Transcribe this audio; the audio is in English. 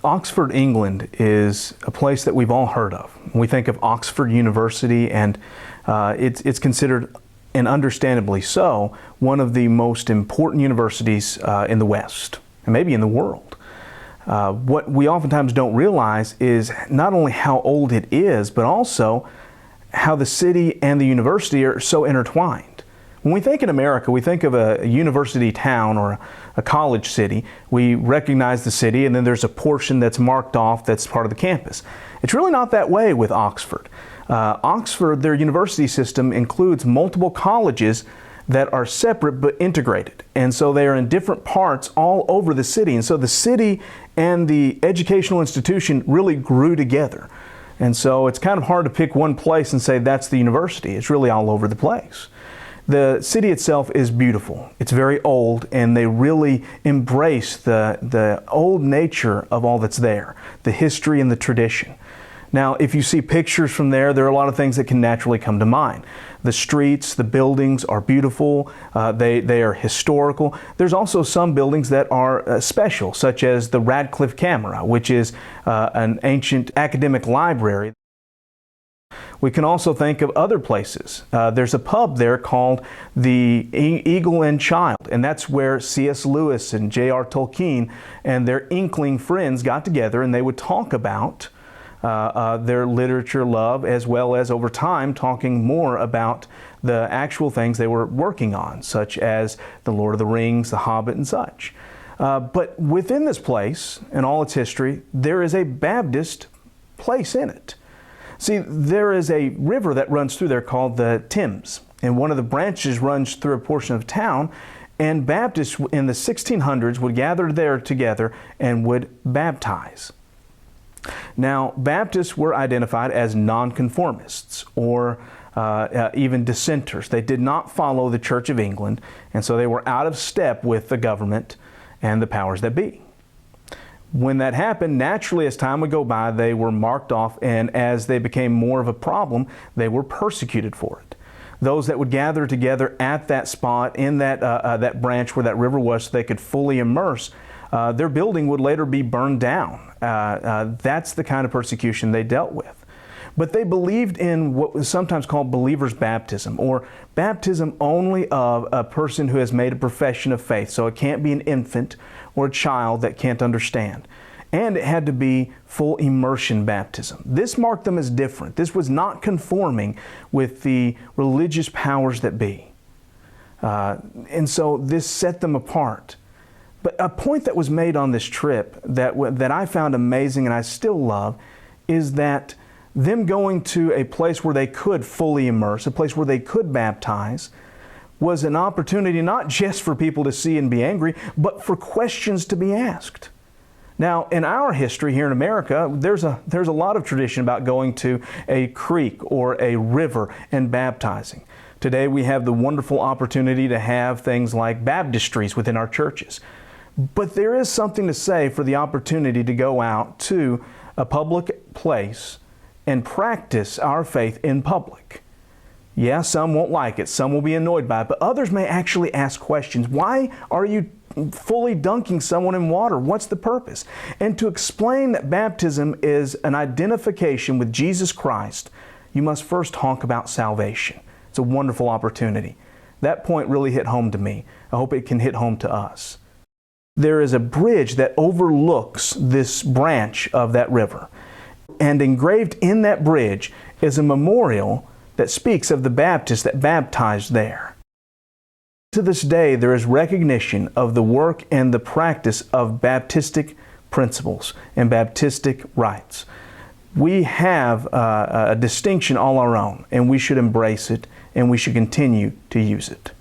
Oxford, England is a place that we've all heard of. We think of Oxford University, and it's considered, and understandably so, one of the most important universities in the West, and maybe in the world. What we oftentimes don't realize is not only how old it is, but also how the city and the university are so intertwined. When we think in America, we think of a university town or a college city. We recognize the city, and then there's a portion that's marked off that's part of the campus. It's really not that way with Oxford. Oxford, their university system includes multiple colleges that are separate but integrated. And so they are in different parts all over the city. And so the city and the educational institution really grew together. And so it's kind of hard to pick one place and say that's the university. It's really all over the place. The city itself is beautiful. It's very old, and they really embrace the old nature of all that's there, the history and the tradition. Now, if you see pictures from there are a lot of things that can naturally come to mind. The streets, the buildings are beautiful. They are historical. There's also some buildings that are special, such as the Radcliffe Camera, which is an ancient academic library. We can also think of other places. There's a pub there called the Eagle and Child, and that's where C.S. Lewis and J.R. Tolkien and their inkling friends got together, and they would talk about their literature love, as well as over time talking more about the actual things they were working on, such as The Lord of the Rings, The Hobbit, and such. But within this place and all its history, there is a Baptist place in it. See, there is a river that runs through there called the Thames, and one of the branches runs through a portion of town, and Baptists in the 1600s would gather there together and would baptize. Now, Baptists were identified as nonconformists or even dissenters. They did not follow the Church of England, and so they were out of step with the government and the powers that be. When that happened, naturally, as time would go by, they were marked off, and as they became more of a problem, they were persecuted for it. Those that would gather together at that spot, in that branch where that river was, so they could fully immerse, their building would later be burned down. That's the kind of persecution they dealt with. But they believed in what was sometimes called believer's baptism, or baptism only of a person who has made a profession of faith. So it can't be an infant or a child that can't understand. And it had to be full immersion baptism. This marked them as different. This was not conforming with the religious powers that be. And so this set them apart. But a point that was made on this trip that I found amazing and I still love is that them going to a place where they could fully immerse, a place where they could baptize, was an opportunity not just for people to see and be angry, but for questions to be asked. Now, in our history here in America, there's a lot of tradition about going to a creek or a river and baptizing. Today we have the wonderful opportunity to have things like baptistries within our churches. But there is something to say for the opportunity to go out to a public place and practice our faith in public. Yeah, some won't like it, some will be annoyed by it, but others may actually ask questions. Why are you fully dunking someone in water? What's the purpose? And to explain that baptism is an identification with Jesus Christ, you must first talk about salvation. It's a wonderful opportunity. That point really hit home to me. I hope it can hit home to us. There is a bridge that overlooks this branch of that river. And engraved in that bridge is a memorial that speaks of the Baptists that baptized there. To this day, there is recognition of the work and the practice of Baptistic principles and Baptistic rites. We have a distinction all our own, and we should embrace it, and we should continue to use it.